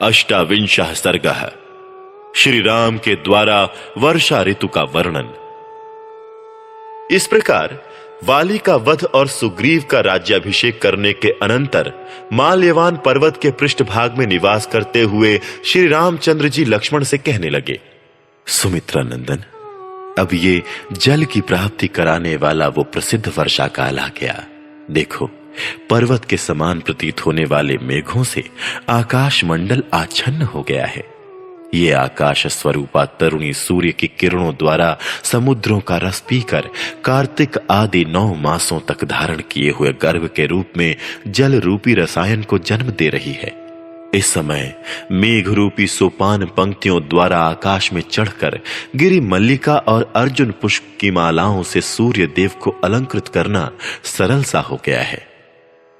अष्टाविंशः सर्गः। श्री राम के द्वारा वर्षा ऋतु का वर्णन। इस प्रकार वाली का वध और सुग्रीव का राज्याभिषेक करने के अनंतर माल्यवान पर्वत के पृष्ठभाग में निवास करते हुए श्री रामचंद्र जी लक्ष्मण से कहने लगे, सुमित्रा नंदन, अब ये जल की प्राप्ति कराने वाला वो प्रसिद्ध वर्षा काल आ गया। देखो, पर्वत के समान प्रतीत होने वाले मेघों से आकाश मंडल आच्छन्न हो गया है। ये आकाश स्वरूपा तरुणी सूर्य की किरणों द्वारा समुद्रों का रस पीकर कार्तिक आदि 9 मासों तक धारण किए हुए गर्भ के रूप में जल रूपी रसायन को जन्म दे रही है। इस समय मेघ रूपी सोपान पंक्तियों द्वारा आकाश में चढ़कर गिरी मल्लिका और अर्जुन पुष्प की मालाओं से सूर्य देव को अलंकृत करना सरल सा हो गया है।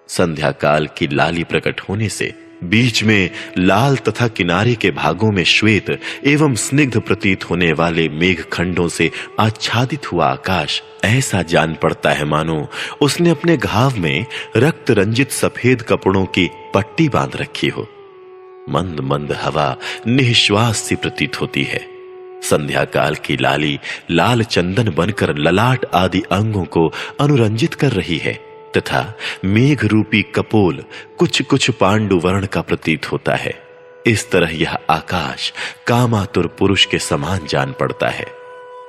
संध्या काल की लाली प्रकट होने से बीच में लाल तथा किनारे के भागों में श्वेत एवं स्निग्ध प्रतीत होने वाले मेघ खंडों से आच्छादित हुआ आकाश ऐसा जान पड़ता है मानो उसने अपने घाव में रक्त रंजित सफेद कपड़ों की पट्टी बांध रखी हो। मंद मंद हवा निश्वास सी प्रतीत होती है। संध्या काल की लाली लाल चंदन बनकर ललाट आदि अंगों को अनुरंजित कर रही है तथा मेघ रूपी कपोल कुछ कुछ पांडु वर्ण का प्रतीत होता है। इस तरह यह आकाश कामातुर पुरुष के समान जान पड़ता है।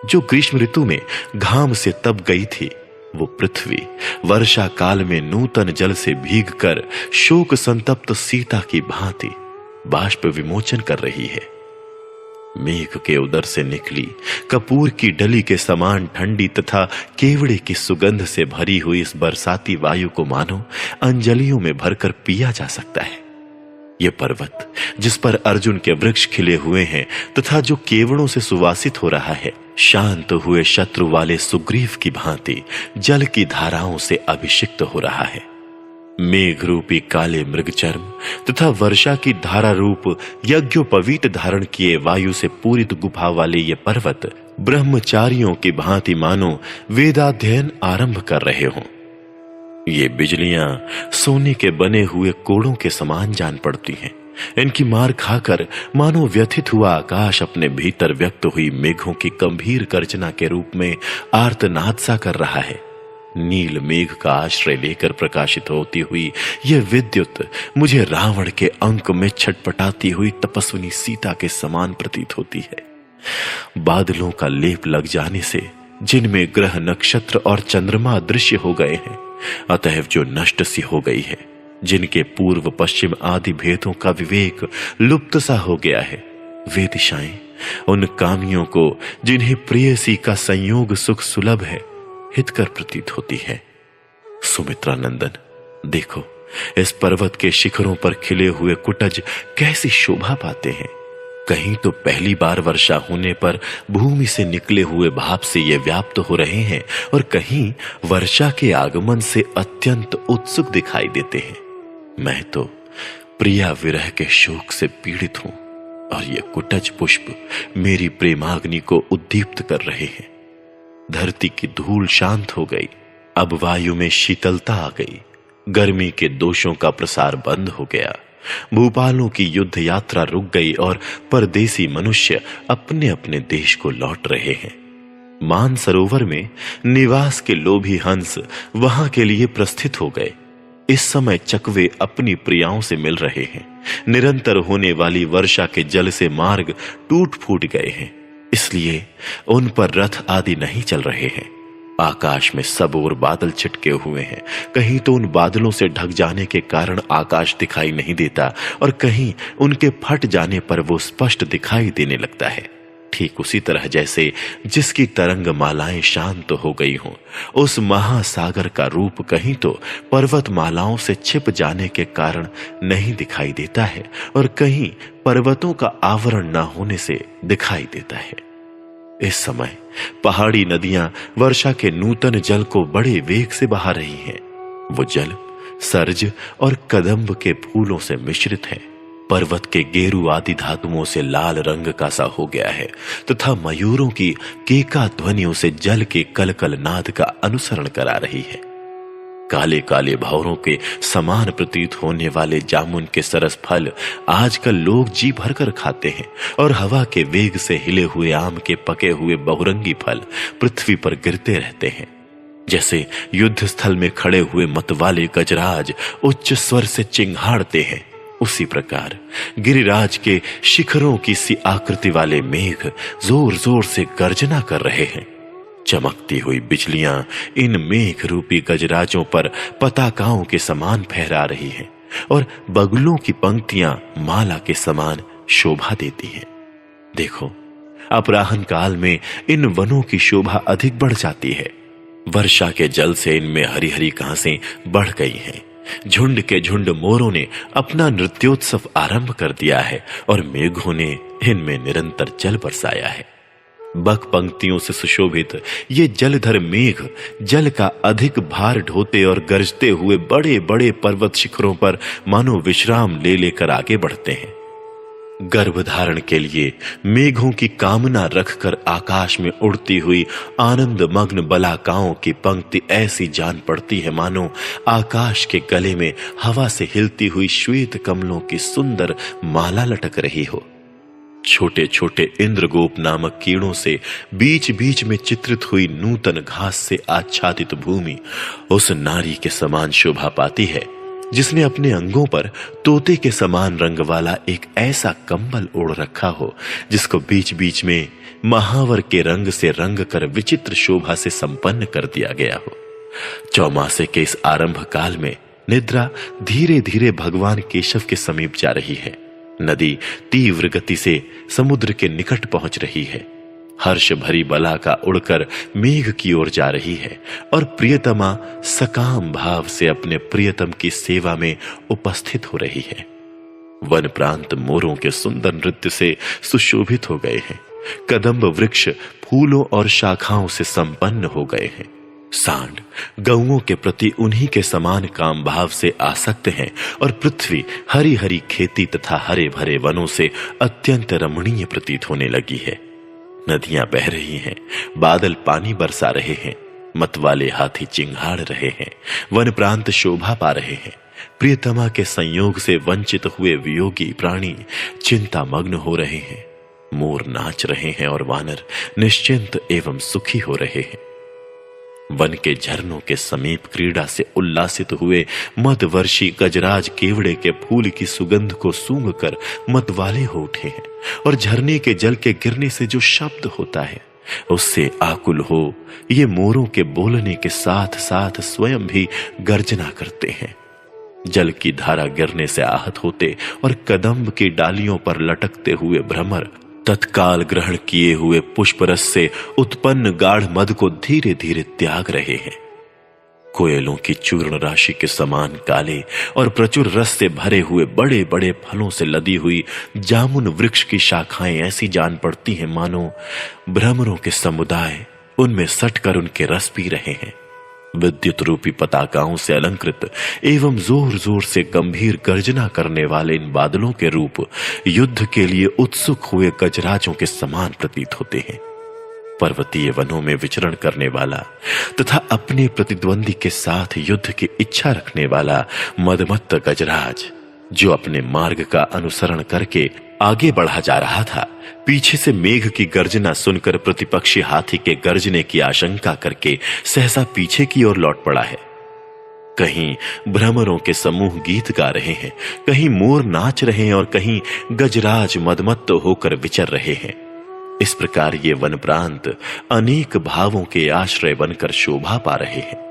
जो ग्रीष्म ऋतु में घाम से तप गई थी, वो पृथ्वी वर्षा काल में नूतन जल से भीगकर शोक संतप्त सीता की भांति बाष्प विमोचन कर रही है। मेघ के उदर से निकली कपूर की डली के समान ठंडी तथा केवड़े की सुगंध से भरी हुई इस बरसाती वायु को मानो अंजलियों में भरकर पिया जा सकता है। यह पर्वत जिस पर अर्जुन के वृक्ष खिले हुए हैं तथा जो केवड़ों से सुवासित हो रहा है, शांत हुए शत्रु वाले सुग्रीव की भांति जल की धाराओं से अभिषिक्त हो रहा है। मेघ रूपी काले मृगचर्म तथा वर्षा की धारा रूप यज्ञोपवीत धारण किए वायु से पूरित गुफा वाले ये पर्वत ब्रह्मचारियों की भांति मानो वेदाध्ययन आरंभ कर रहे हों। ये बिजलियां सोने के बने हुए कोड़ों के समान जान पड़ती हैं। इनकी मार खाकर मानो व्यथित हुआ आकाश अपने भीतर व्यक्त हुई मेघों की गंभीर गर्जना के रूप में आर्तनाद सा कर रहा है। नील मेघ का आश्रय लेकर प्रकाशित होती हुई यह विद्युत मुझे रावण के अंक में छटपटाती हुई तपस्विनी सीता के समान प्रतीत होती है। बादलों का लेप लग जाने से जिनमें ग्रह नक्षत्र और चंद्रमा दृश्य हो गए हैं, अतएव जो नष्ट सी हो गई है, जिनके पूर्व पश्चिम आदि भेदों का विवेक लुप्त सा हो गया है, वे दिशाएं उन कामियों को जिन्हें प्रेयसी का संयोग सुख सुलभ है हितकर प्रतीत होती है। सुमित्रा नंदन, देखो, इस पर्वत के शिखरों पर खिले हुए कुटज कैसी शोभा पाते हैं। कहीं तो पहली बार वर्षा होने पर भूमि से निकले हुए भाप से ये व्याप्त हो रहे हैं और कहीं वर्षा के आगमन से अत्यंत उत्सुक दिखाई देते हैं। मैं तो प्रिया विरह के शोक से पीड़ित हूं और ये कुटज पुष्प मेरी प्रेमाग्नि को उद्दीप्त कर रहे हैं। धरती की धूल शांत हो गई, अब वायु में शीतलता आ गई, गर्मी के दोषों का प्रसार बंद हो गया, भूपालों की युद्ध यात्रा रुक गई और परदेसी मनुष्य अपने अपने देश को लौट रहे हैं। मान सरोवर में निवास के लोभी हंस वहां के लिए प्रस्थित हो गए। इस समय चकवे अपनी प्रियाओं से मिल रहे हैं। निरंतर होने वाली वर्षा के जल से मार्ग टूट फूट गए हैं, इसलिए उन पर रथ आदि नहीं चल रहे हैं। आकाश में सब ओर बादल छिटके हुए हैं। कहीं तो उन बादलों से ढक जाने के कारण आकाश दिखाई नहीं देता और कहीं उनके फट जाने पर वो स्पष्ट दिखाई देने लगता है। ठीक उसी तरह जैसे जिसकी तरंग मालाएं शांत हो गई हों, उस महासागर का रूप कहीं तो पर्वत मालाओं से छिप जाने के कारण नहीं दिखाई देता है और कहीं पर्वतों का आवरण न होने से दिखाई देता है। इस समय पहाड़ी नदियां वर्षा के नूतन जल को बड़े वेग से बहा रही हैं। वो जल सर्ज और कदम्ब के फूलों से मिश्रित है। पर्वत के गेरू आदि धातुओं से लाल रंग का सा हो गया है तथा मयूरों की केका ध्वनियों से जल के कलकल नाद का अनुसरण करा रही है। काले काले भंवरों के समान प्रतीत होने वाले जामुन के सरस फल आजकल लोग जी भरकर खाते हैं, और हवा के वेग से हिले हुए आम के पके हुए बहुरंगी फल पृथ्वी पर गिरते रहते हैं। जैसे युद्ध स्थल में खड़े हुए मतवाले गजराज उच्च स्वर से चिंघाड़ते हैं, उसी प्रकार गिरिराज के शिखरों की सी आकृति वाले मेघ जोर जोर से गर्जना कर रहे हैं। चमकती हुई बिजलियां इन मेघ रूपी गजराजों पर पताकाओं के समान फहरा रही हैं, और बगुलों की पंक्तियां माला के समान शोभा देती हैं। देखो, अपराह्न काल में इन वनों की शोभा अधिक बढ़ जाती है। वर्षा के जल से इनमें हरी हरी घासें बढ़ गई हैं। झुंड के झुंड मोरों ने अपना नृत्योत्सव आरंभ कर दिया है, और मेघों ने इनमें निरंतर जल बरसाया है। बक पंक्तियों से सुशोभित ये जलधर मेघ जल का अधिक भार ढोते और गरजते हुए बड़े बड़े पर्वत शिखरों पर मानो विश्राम ले लेकर आगे बढ़ते हैं। गर्भ धारण के लिए मेघों की कामना रखकर आकाश में उड़ती हुई आनंद मग्न बलाकाओं की पंक्ति ऐसी जान पड़ती है मानो आकाश के गले में हवा से हिलती हुई श्वेत कमलों की सुंदर माला लटक रही हो। छोटे छोटे इंद्रगोप नामक कीड़ों से बीच बीच में चित्रित हुई नूतन घास से आच्छादित भूमि उस नारी के समान शोभा पाती है जिसने अपने अंगों पर तोते के समान रंग वाला एक ऐसा कंबल ओढ़ रखा हो जिसको बीच बीच में महावर के रंग से रंग कर विचित्र शोभा से संपन्न कर दिया गया हो। चौमासे के इस आरंभ काल में निद्रा धीरे धीरे भगवान केशव के समीप जा रही है। नदी तीव्र गति से समुद्र के निकट पहुंच रही है। हर्ष भरी बलाका उड़कर मेघ की ओर जा रही है, और प्रियतमा सकाम भाव से अपने प्रियतम की सेवा में उपस्थित हो रही है। वन प्रांत मोरों के सुंदर नृत्य से सुशोभित हो गए हैं। कदम्ब वृक्ष फूलों और शाखाओं से संपन्न हो गए हैं। सांड गौओं के प्रति उन्हीं के समान काम भाव से आसक्त हैं, और पृथ्वी हरी हरी खेती तथा हरे भरे वनों से अत्यंत रमणीय प्रतीत होने लगी है। नदियां बह रही हैं, बादल पानी बरसा रहे हैं, मतवाले हाथी चिंघाड़ रहे हैं, वन प्रांत शोभा पा रहे हैं। प्रियतमा के संयोग से वंचित हुए वियोगी प्राणी चिंता मग्न हो रहे हैं। मोर नाच रहे हैं और वानर निश्चिंत एवं सुखी हो रहे हैं। वन के झरनों के समीप क्रीड़ा से उल्लासित हुए मदवर्षी गजराज केवड़े के फूल की सुगंध को सूंघकर मतवाले हो उठे हैं, और झरने के जल के गिरने से जो शब्द होता है उससे आकुल हो ये मोरों के बोलने के साथ साथ स्वयं भी गर्जना करते हैं। जल की धारा गिरने से आहत होते और कदम्ब की डालियों पर लटकते हुए भ्रमर तत्काल ग्रहण किए हुए पुष्परस से उत्पन्न गाढ़ मद को धीरे धीरे त्याग रहे हैं। कोयलों की चूर्ण राशि के समान काले और प्रचुर रस से भरे हुए बड़े बड़े फलों से लदी हुई जामुन वृक्ष की शाखाएं ऐसी जान पड़ती हैं मानो भ्रमरों के समुदाय उनमें सटकर उनके रस पी रहे हैं। विद्युत रूपी पताकाओं से अलंकृत एवं जोर जोर से गंभीर गर्जना करने वाले इन बादलों के रूप युद्ध के लिए उत्सुक हुए गजराजों के समान प्रतीत होते हैं। पर्वतीय वनों में विचरण करने वाला तथा अपने प्रतिद्वंदी के साथ युद्ध की इच्छा रखने वाला मदमत्त गजराज जो अपने मार्ग का अनुसरण करके आगे बढ़ा जा रहा था, पीछे से मेघ की गर्जना सुनकर प्रतिपक्षी हाथी के गर्जने की आशंका करके सहसा पीछे की ओर लौट पड़ा है। कहीं भ्रमरों के समूह गीत गा रहे हैं, कहीं मोर नाच रहे हैं और कहीं गजराज मदमत्त होकर विचर रहे हैं। इस प्रकार ये वन प्रांत अनेक भावों के आश्रय बनकर शोभा पा रहे हैं।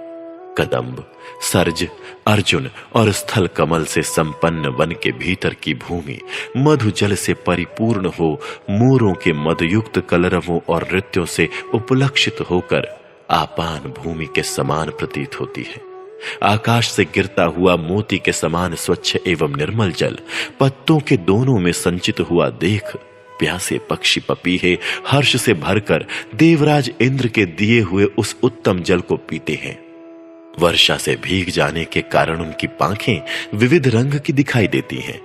कदम्ब, सर्ज, अर्जुन और स्थल कमल से संपन्न वन के भीतर की भूमि मधु जल से परिपूर्ण हो मोरों के मदयुक्त कलरवों और नृत्यों से उपलक्षित होकर आपान भूमि के समान प्रतीत होती है। आकाश से गिरता हुआ मोती के समान स्वच्छ एवं निर्मल जल पत्तों के दोनों में संचित हुआ देख प्यासे पक्षी पपीहे हर्ष से भरकर देवराज इंद्र के दिए हुए उस उत्तम जल को पीते हैं। वर्षा से भीग जाने के कारण उनकी पांखें विविध रंग की दिखाई देती हैं।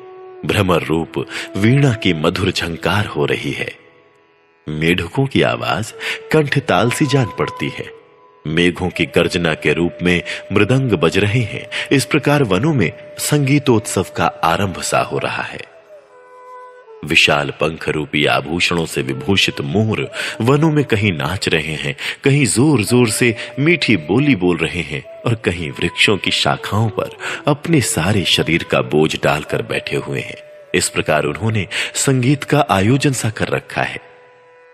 भ्रमर रूप वीणा की मधुर झंकार हो रही है। मेढकों की आवाज कंठ ताल सी जान पड़ती है। मेघों की गर्जना के रूप में मृदंग बज रहे हैं। इस प्रकार वनों में संगीतोत्सव का आरंभ सा हो रहा है। विशाल पंख रूपी आभूषणों से विभूषित मोर वनों में कहीं नाच रहे हैं, कहीं जोर जोर से मीठी बोली बोल रहे हैं और कहीं वृक्षों की शाखाओं पर अपने सारे शरीर का बोझ डालकर बैठे हुए हैं। इस प्रकार उन्होंने संगीत का आयोजन सा कर रखा है।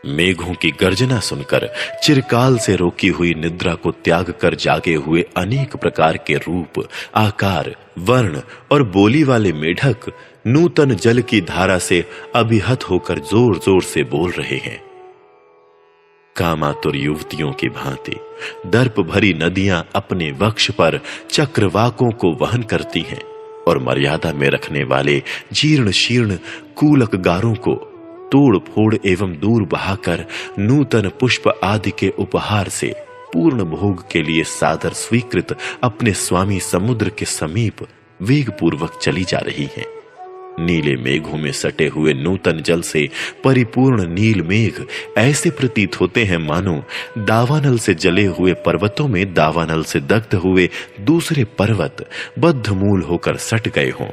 मेघों की गर्जना सुनकर चिरकाल से रोकी हुई निद्रा को त्याग कर जागे हुए अनेक प्रकार के रूप, आकार, वर्ण और बोली वाले मेढक नूतन जल की धारा से अभिहत होकर जोर जोर से बोल रहे हैं। कामातुर युवतियों की भांति दर्प भरी नदियां अपने वक्ष पर चक्रवाकों को वहन करती हैं और मर्यादा में रखने वाले जीर्ण शीर्ण कूलक गारों को तोड़ फोड़ एवं दूर बहाकर नूतन पुष्प आदि के उपहार से पूर्ण भोग के लिए सादर स्वीकृत अपने स्वामी समुद्र के समीप वेग पूर्वक चली जा रही हैं। नीले मेघों में सटे हुए नूतन जल से परिपूर्ण नील मेघ ऐसे प्रतीत होते हैं मानो दावानल से जले हुए पर्वतों में दावानल से दग्ध हुए दूसरे पर्वत बद्धमूल होकर सट गए हों।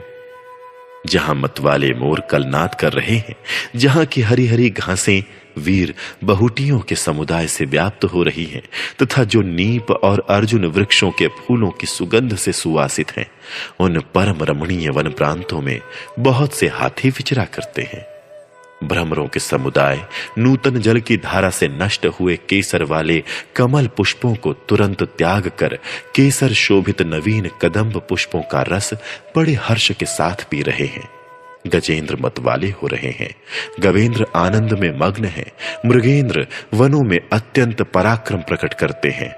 जहां मतवाले मोर कलनाद कर रहे हैं, जहां की हरी हरी घासें वीर बहुटियों के समुदाय से व्याप्त हो रही हैं तथा जो नीप और अर्जुन वृक्षों के फूलों की सुगंध से सुवासित हैं, उन परम रमणीय वन प्रांतों में बहुत से हाथी विचरा करते हैं। भ्रमरों के समुदाय नूतन जल की धारा से नष्ट हुए केसर वाले कमल पुष्पों को तुरंत त्याग कर केसर शोभित नवीन कदम्ब पुष्पों का रस बड़े हर्ष के साथ पी रहे हैं। गजेंद्र मतवाले हो रहे हैं, गवेंद्र आनंद में मग्न हैं, मृगेंद्र वनों में अत्यंत पराक्रम प्रकट करते हैं,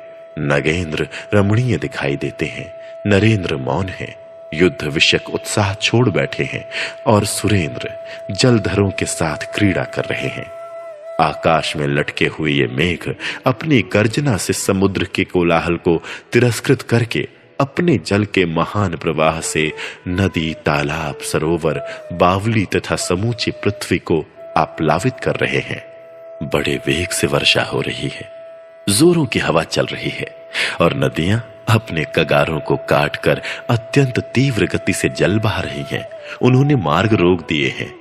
नगेंद्र रमणीय दिखाई देते हैं, नरेंद्र मौन हैं, युद्ध विषयक उत्साह छोड़ बैठे हैं और सुरेंद्र जलधरों के साथ क्रीड़ा कर रहे हैं। आकाश में लटके हुए ये मेघ अपनी गर्जना से समुद्र के कोलाहल को तिरस्कृत करके अपने जल के महान प्रवाह से नदी, तालाब, सरोवर, बावली तथा समूची पृथ्वी को आप्लावित कर रहे हैं। बड़े वेग से वर्षा हो रही है, जोरों की हवा चल रही है और नदियां अपने कगारों को काटकर अत्यंत तीव्र गति से जल बहा रही हैं। उन्होंने मार्ग रोक दिए हैं।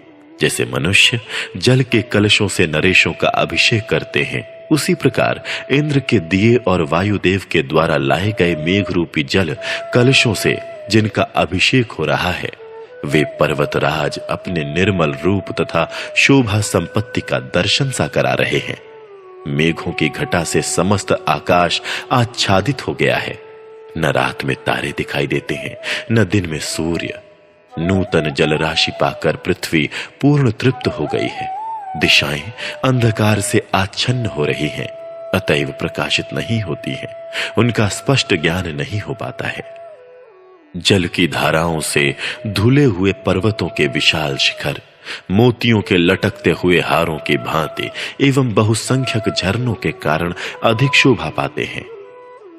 जैसे मनुष्य जल के कलशों से नरेशों का अभिषेक करते हैं, उसी प्रकार इंद्र के दिए और वायुदेव के द्वारा लाए गए मेघ रूपी जल कलशों से जिनका अभिषेक हो रहा है, वे पर्वतराज अपने निर्मल रूप तथा शोभा संपत्ति का दर्शन सा करा रहे हैं। मेघों की घटा से समस्त आकाश आच्छादित हो गया है। न रात में तारे दिखाई देते हैं, न दिन में सूर्य। नूतन जल राशि पाकर पृथ्वी पूर्ण तृप्त हो गई है। दिशाएं अंधकार से आच्छन्न हो रही हैं, अतएव प्रकाशित नहीं होती हैं, उनका स्पष्ट ज्ञान नहीं हो पाता है। जल की धाराओं से धुले हुए पर्वतों के विशाल शिखर मोतियों के लटकते हुए हारों की भांति एवं बहुसंख्यक झरनों के कारण अधिक शोभा पाते हैं।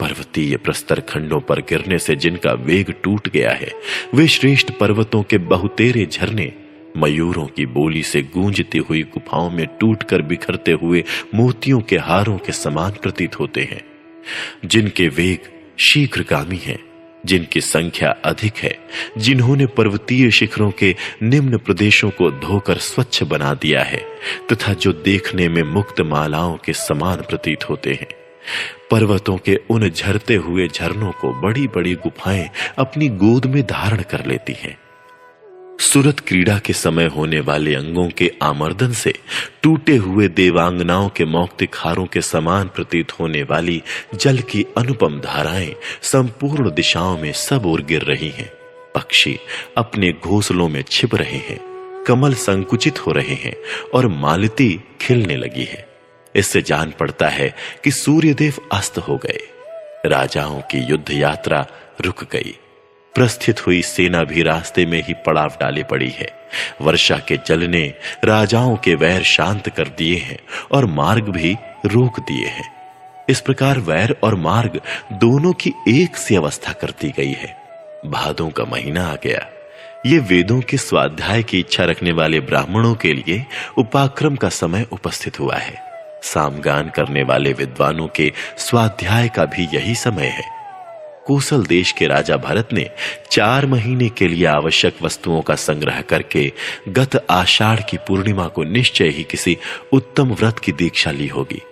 पर्वतीय प्रस्तर खंडों पर गिरने से जिनका वेग टूट गया है, वे श्रेष्ठ पर्वतों के बहुतेरे झरने मयूरों की बोली से गूंजती हुई गुफाओं में टूटकर बिखरते हुए मोतियों के हारों के समान प्रतीत होते हैं। जिनके वेग शीघ्रगामी हैं, जिनकी संख्या अधिक है, जिन्होंने पर्वतीय शिखरों के निम्न प्रदेशों को धोकर स्वच्छ बना दिया है तथा जो देखने में मुक्त मालाओं के समान प्रतीत होते हैं। पर्वतों के उन झरते हुए झरनों को बड़ी बड़ी गुफाएं अपनी गोद में धारण कर लेती हैं। सुरत क्रीड़ा के समय होने वाले अंगों के आमर्दन से टूटे हुए देवांगनाओं के मौक्तिक हारों के समान प्रतीत होने वाली जल की अनुपम धाराएं संपूर्ण दिशाओं में सब ओर गिर रही हैं। पक्षी अपने घोंसलों में छिप रहे हैं, कमल संकुचित हो रहे हैं और मालती खिलने लगी है। इससे जान पड़ता है कि सूर्यदेव अस्त हो गए। राजाओं की युद्ध यात्रा रुक गई। प्रस्थित हुई सेना भी रास्ते में ही पड़ाव डाले पड़ी है। वर्षा के जल ने राजाओं के वैर शांत कर दिए हैं और मार्ग भी रोक दिए हैं। इस प्रकार वैर और मार्ग दोनों की एक सी अवस्था कर दी गई है। भादों का महीना आ गया। ये वेदों के स्वाध्याय की इच्छा रखने वाले ब्राह्मणों के लिए उपाक्रम का समय उपस्थित हुआ है। सामगान करने वाले विद्वानों के स्वाध्याय का भी यही समय है। कोसल देश के राजा भरत ने 4 महीने के लिए आवश्यक वस्तुओं का संग्रह करके गत आषाढ़ की पूर्णिमा को निश्चय ही किसी उत्तम व्रत की दीक्षा ली होगी।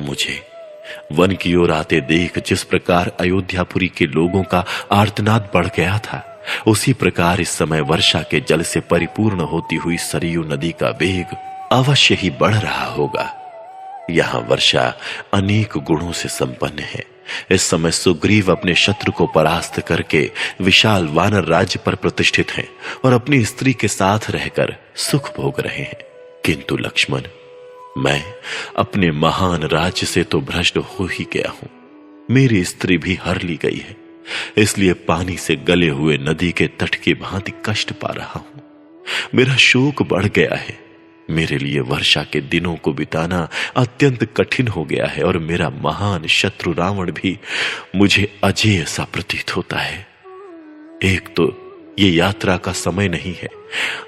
मुझे वन की ओर आते देख जिस प्रकार अयोध्यापुरी के लोगों का आर्तनाद बढ़ गया था, उसी प्रकार इस समय वर्षा के जल से परिपूर्ण होती हुई सरयू नदी का वेग अवश्य ही बढ़ रहा होगा। यहां वर्षा अनेक गुणों से संपन्न है। इस समय सुग्रीव अपने शत्रु को परास्त करके विशाल वानर राज्य पर प्रतिष्ठित हैं और अपनी स्त्री के साथ रहकर सुख भोग रहे हैं। किंतु लक्ष्मण, मैं अपने महान राज्य से तो भ्रष्ट हो ही गया हूं। मेरी स्त्री भी हर ली गई है, इसलिए पानी से गले हुए नदी के तट की भांति कष्ट पा रहा हूं। मेरा शोक बढ़ गया है। मेरे लिए वर्षा के दिनों को बिताना अत्यंत कठिन हो गया है और मेरा महान शत्रु रावण भी मुझे अजेय सा प्रतीत होता है। एक तो ये यात्रा का समय नहीं है,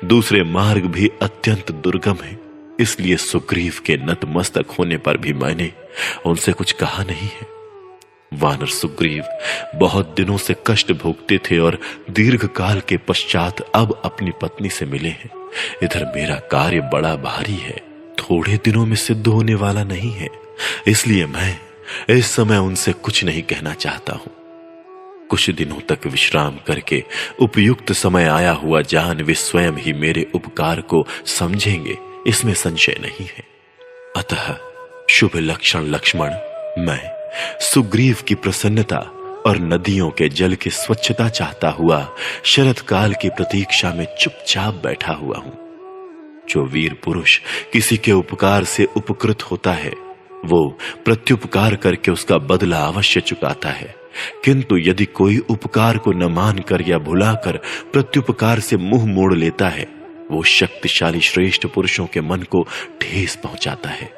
दूसरे मार्ग भी अत्यंत दुर्गम है। इसलिए सुग्रीव के नतमस्तक होने पर भी मैंने उनसे कुछ कहा नहीं है। वानर सुग्रीव बहुत दिनों से कष्ट भोगते थे और दीर्घ काल के पश्चात अब अपनी पत्नी से मिले हैं। इधर मेरा कार्य बड़ा भारी है, थोड़े दिनों में सिद्ध होने वाला नहीं है। इसलिए मैं इस समय उनसे कुछ नहीं कहना चाहता हूं। कुछ दिनों तक विश्राम करके उपयुक्त समय आया हुआ जान वे स्वयं ही मेरे उपकार को समझेंगे, इसमें संशय नहीं है। अतः शुभ लक्षण लक्ष्मण, मैं सुग्रीव की प्रसन्नता और नदियों के जल की स्वच्छता चाहता हुआ शरद काल की प्रतीक्षा में चुपचाप बैठा हुआ हूं। जो वीर पुरुष किसी के उपकार से उपकृत होता है, वो प्रत्युपकार करके उसका बदला अवश्य चुकाता है। किंतु यदि कोई उपकार को न मानकर या भुलाकर प्रत्युपकार से मुंह मोड़ लेता है, वो शक्तिशाली श्रेष्ठ पुरुषों के मन को ठेस पहुंचाता है।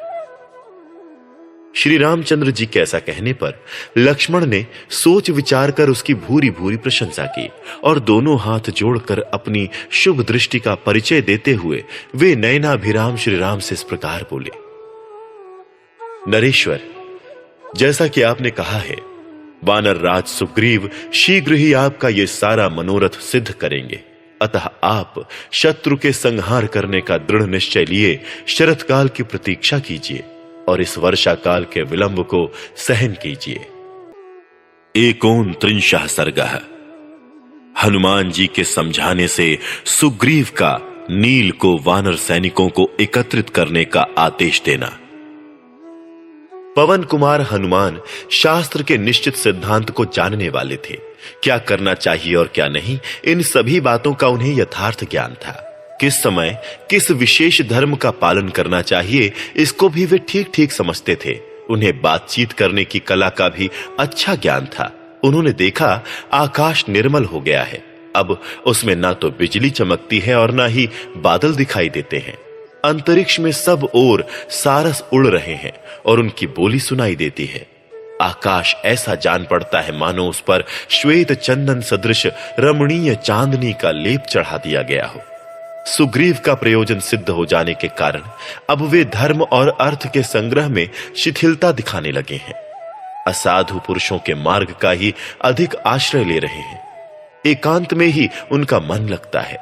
श्री रामचंद्र जी के ऐसा कहने पर लक्ष्मण ने सोच विचार कर उसकी भूरी भूरी प्रशंसा की और दोनों हाथ जोड़कर अपनी शुभ दृष्टि का परिचय देते हुए वे नयनाभिराम श्री राम से इस प्रकार बोले। नरेश्वर, जैसा कि आपने कहा है, वानर राज सुग्रीव शीघ्र ही आपका यह सारा मनोरथ सिद्ध करेंगे। अतः आप शत्रु के संहार करने का दृढ़ निश्चय लिए शरतकाल की प्रतीक्षा कीजिए और इस वर्षा काल के विलंब को सहन कीजिए। 39 सर्गः। हनुमान जी के समझाने से सुग्रीव का नील को वानर सैनिकों को एकत्रित करने का आदेश देना। पवन कुमार हनुमान शास्त्र के निश्चित सिद्धांत को जानने वाले थे। क्या करना चाहिए और क्या नहीं, इन सभी बातों का उन्हें यथार्थ ज्ञान था। किस समय किस विशेष धर्म का पालन करना चाहिए, इसको भी वे ठीक ठीक समझते थे। उन्हें बातचीत करने की कला का भी अच्छा ज्ञान था। उन्होंने देखा आकाश निर्मल हो गया है, अब उसमें ना तो बिजली चमकती है और ना ही बादल दिखाई देते हैं। अंतरिक्ष में सब ओर सारस उड़ रहे हैं और उनकी बोली सुनाई देती है। आकाश ऐसा जान पड़ता है मानो उस पर श्वेत चंदन सदृश रमणीय चांदनी का लेप चढ़ा दिया गया हो। सुग्रीव का प्रयोजन सिद्ध हो जाने के कारण अब वे धर्म और अर्थ के संग्रह में शिथिलता दिखाने लगे हैं। असाधु पुरुषों के मार्ग का ही अधिक आश्रय ले रहे हैं। एकांत में ही उनका मन लगता है।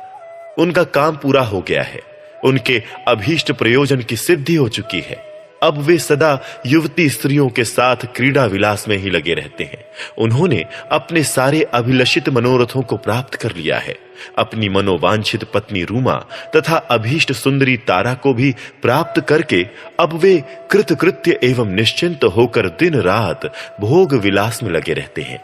उनका काम पूरा हो गया है, उनके अभीष्ट प्रयोजन की सिद्धि हो चुकी है। अब वे सदा युवती स्त्रियों के साथ क्रीड़ा विलास में ही लगे रहते हैं। उन्होंने अपने सारे अभिलषित मनोरथों को प्राप्त कर लिया है। अपनी मनोवांछित पत्नी रूमा तथा अभीष्ट सुंदरी तारा को भी प्राप्त करके अब वे कृतकृत्य एवं निश्चिंत होकर दिन रात भोग विलास में लगे रहते हैं।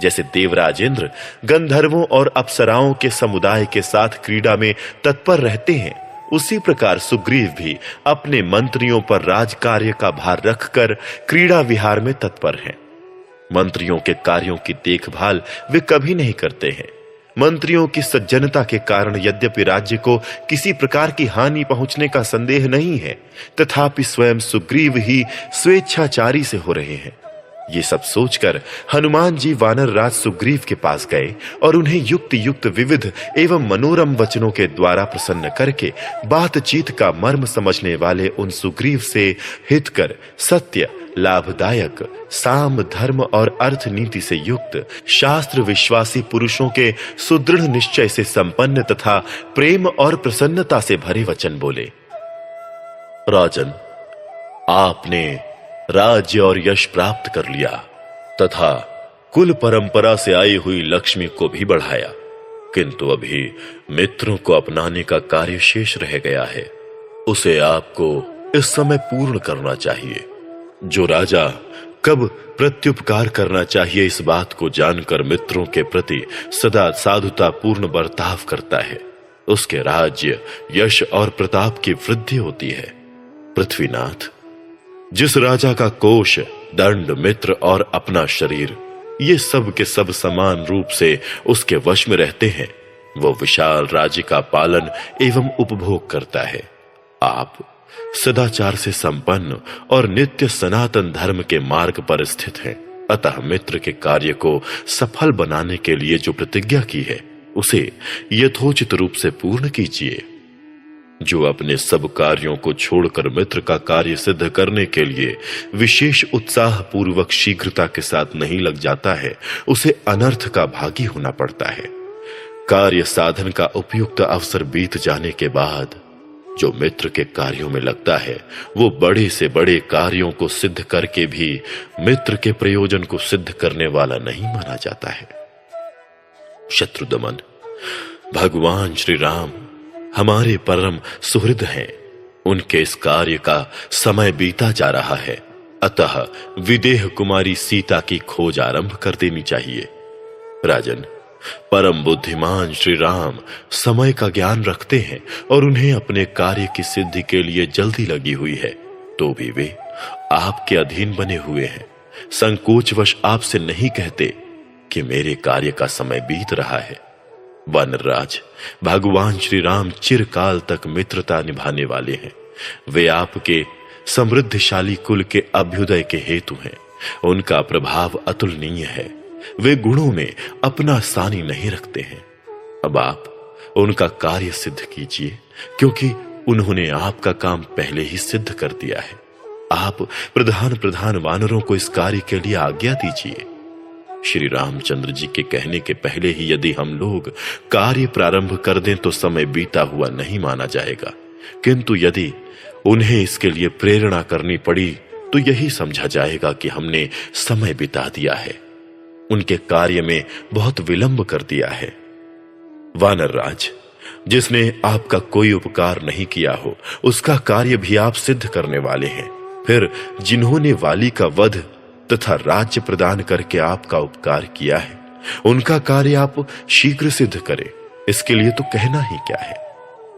जैसे देवराज इंद्र गंधर्वों और अप्सराओं के समुदाय के साथ क्रीड़ा में तत्पर रहते हैं, उसी प्रकार सुग्रीव भी अपने मंत्रियों पर राजकार्य का भार रखकर क्रीड़ा विहार में तत्पर हैं। मंत्रियों के कार्यों की देखभाल वे कभी नहीं करते हैं। मंत्रियों की सज्जनता के कारण यद्यपि राज्य को किसी प्रकार की हानि पहुंचने का संदेह नहीं है, तथापि स्वयं सुग्रीव ही स्वेच्छाचारी से हो रहे हैं। ये सब सोचकर हनुमान जी वानर राज सुग्रीव के पास गए और उन्हें युक्त युक्त विविध एवं मनोरम वचनों के द्वारा प्रसन्न करके बातचीत का मर्म समझने वाले उन सुग्रीव से हितकर, सत्य, लाभदायक, साम, धर्म और अर्थ नीति से युक्त, शास्त्र विश्वासी पुरुषों के सुदृढ़ निश्चय से संपन्न तथा प्रेम और प्रसन्नता से भरे वचन बोले। राजन, आपने राज्य और यश प्राप्त कर लिया तथा कुल परंपरा से आई हुई लक्ष्मी को भी बढ़ाया, किंतु अभी मित्रों को अपनाने का कार्य शेष रह गया है। उसे आपको इस समय पूर्ण करना चाहिए। जो राजा कब प्रत्युपकार करना चाहिए इस बात को जानकर मित्रों के प्रति सदा साधुता पूर्ण बर्ताव करता है, उसके राज्य, यश और प्रताप की वृद्धि होती है। पृथ्वीनाथ, जिस राजा का कोष, दंड, मित्र और अपना शरीर ये सब के सब समान रूप से उसके वश में रहते हैं, वो विशाल राज्य का पालन एवं उपभोग करता है। आप सदाचार से संपन्न और नित्य सनातन धर्म के मार्ग पर स्थित हैं, अतः मित्र के कार्य को सफल बनाने के लिए जो प्रतिज्ञा की है उसे यथोचित रूप से पूर्ण कीजिए। जो अपने सब कार्यों को छोड़कर मित्र का कार्य सिद्ध करने के लिए विशेष उत्साह पूर्वक शीघ्रता के साथ नहीं लग जाता है, उसे अनर्थ का भागी होना पड़ता है। कार्य साधन का उपयुक्त अवसर बीत जाने के बाद जो मित्र के कार्यों में लगता है, वो बड़े से बड़े कार्यों को सिद्ध करके भी मित्र के प्रयोजन को सिद्ध करने वाला नहीं माना जाता है। शत्रुदमन, भगवान श्री राम हमारे परम सुहृद हैं। उनके इस कार्य का समय बीता जा रहा है, अतः विदेह कुमारी सीता की खोज आरंभ कर देनी चाहिए। राजन, परम बुद्धिमान श्री राम समय का ज्ञान रखते हैं और उन्हें अपने कार्य की सिद्धि के लिए जल्दी लगी हुई है, तो भी वे आपके अधीन बने हुए हैं। संकोचवश आपसे नहीं कहते कि मेरे कार्य का समय बीत रहा है। वानरराज, भगवान श्री राम चिरकाल तक मित्रता निभाने वाले हैं। वे आपके समृद्धशाली कुल के अभ्युदय के हेतु हैं। उनका प्रभाव अतुलनीय है। वे गुणों में अपना सानी नहीं रखते हैं। अब आप उनका कार्य सिद्ध कीजिए, क्योंकि उन्होंने आपका काम पहले ही सिद्ध कर दिया है। आप प्रधान वानरों को इस कार्य के लिए आज्ञा दीजिए। श्री रामचंद्र जी के कहने के पहले ही यदि हम लोग कार्य प्रारंभ कर दें तो समय बीता हुआ नहीं माना जाएगा, किंतु यदि उन्हें इसके लिए प्रेरणा करनी पड़ी तो यही समझा जाएगा कि हमने समय बिता दिया है, उनके कार्य में बहुत विलंब कर दिया है। वानरराज, जिसने आपका कोई उपकार नहीं किया हो उसका कार्य भी आप सिद्ध करने वाले हैं। फिर जिन्होंने वाली का वध तथा राज्य प्रदान करके आपका उपकार किया है, उनका कार्य आप शीघ्र सिद्ध करें, इसके लिए तो कहना ही क्या है।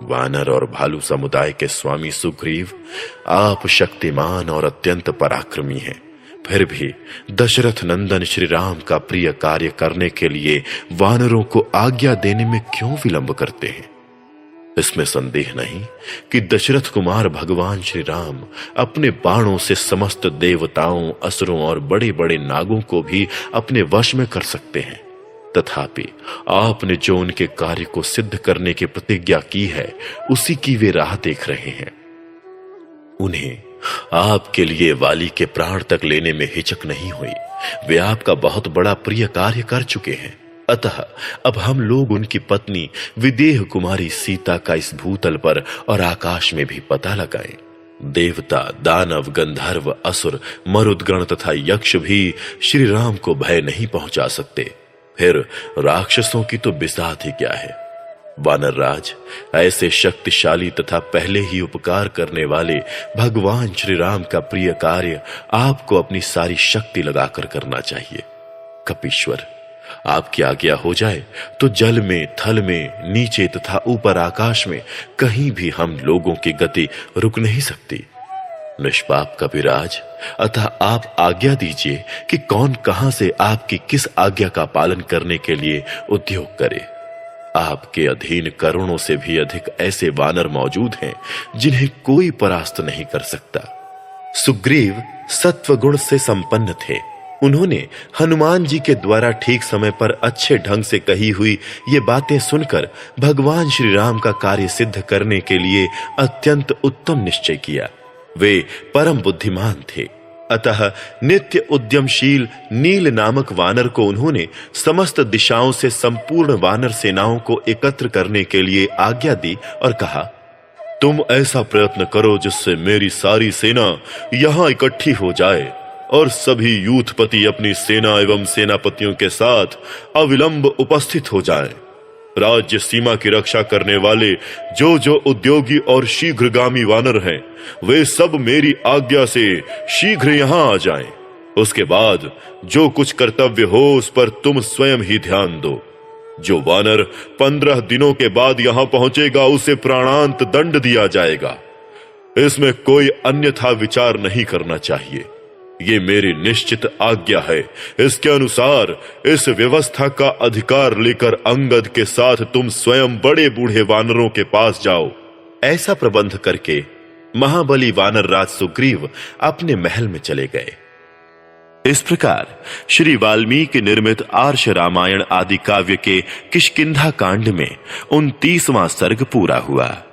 वानर और भालू समुदाय के स्वामी सुग्रीव, आप शक्तिमान और अत्यंत पराक्रमी हैं, फिर भी दशरथ नंदन श्री राम का प्रिय कार्य करने के लिए वानरों को आज्ञा देने में क्यों विलंब करते हैं? इसमें संदेह नहीं कि दशरथ कुमार भगवान श्री राम अपने बाणों से समस्त देवताओं, असुरों और बड़े बड़े नागों को भी अपने वश में कर सकते हैं। तथापि आपने जो उनके कार्य को सिद्ध करने की प्रतिज्ञा की है, उसी की वे राह देख रहे हैं। उन्हें आपके लिए वाली के प्राण तक लेने में हिचक नहीं हुई। वे आपका बहुत बड़ा प्रिय कार्य कर चुके हैं। अतः अब हम लोग उनकी पत्नी विदेह कुमारी सीता का इस भूतल पर और आकाश में भी पता लगाएं। देवता, दानव, गंधर्व, असुर, मरुदगण तथा यक्ष भी श्री राम को भय नहीं पहुंचा सकते। फिर राक्षसों की तो बिसात ही क्या है। वानरराज, ऐसे शक्तिशाली तथा पहले ही उपकार करने वाले भगवान श्री राम का प्रिय कार्य आपको अपनी सारी शक्ति लगाकर करना चाहिए। कपीश्वर, आपकी आज्ञा हो जाए तो जल में, थल में, नीचे तथा ऊपर आकाश में कहीं भी हम लोगों की गति रुक नहीं सकती। निष्पाप कपिराज, अतः आप आज्ञा दीजिए कि कौन कहां से आपकी किस आज्ञा का पालन करने के लिए उद्योग करे। आपके अधीन करोड़ों से भी अधिक ऐसे वानर मौजूद हैं जिन्हें कोई परास्त नहीं कर सकता। सुग्रीव सत्वगुण से संपन्न थे, उन्होंने हनुमान जी के द्वारा ठीक समय पर अच्छे ढंग से कही हुई ये बातें सुनकर भगवान श्री राम का कार्य सिद्ध करने के लिए अत्यंत उत्तम निश्चय किया। वे परम बुद्धिमान थे, अतः नित्य उद्यमशील नील नामक वानर को उन्होंने समस्त दिशाओं से संपूर्ण वानर सेनाओं को एकत्र करने के लिए आज्ञा दी और कहा, तुम ऐसा प्रयत्न करो जिससे मेरी सारी सेना यहां इकट्ठी हो जाए और सभी यूथपति अपनी सेना एवं सेनापतियों के साथ अविलंब उपस्थित हो जाएं। राज्य सीमा की रक्षा करने वाले जो जो उद्योगी और शीघ्रगामी वानर हैं, वे सब मेरी आज्ञा से शीघ्र यहां आ जाएं। उसके बाद जो कुछ कर्तव्य हो उस पर तुम स्वयं ही ध्यान दो। जो वानर 15 दिनों के बाद यहां पहुंचेगा उसे प्राणांत दंड दिया जाएगा। इसमें कोई अन्यथा विचार नहीं करना चाहिए। ये मेरी निश्चित आज्ञा है। इसके अनुसार इस व्यवस्था का अधिकार लेकर अंगद के साथ तुम स्वयं बड़े बूढ़े वानरों के पास जाओ। ऐसा प्रबंध करके महाबली वानर राज सुग्रीव अपने महल में चले गए। इस प्रकार श्री वाल्मीकि निर्मित आर्ष रामायण आदि काव्य के किष्किंधा कांड में 29वां सर्ग पूरा हुआ।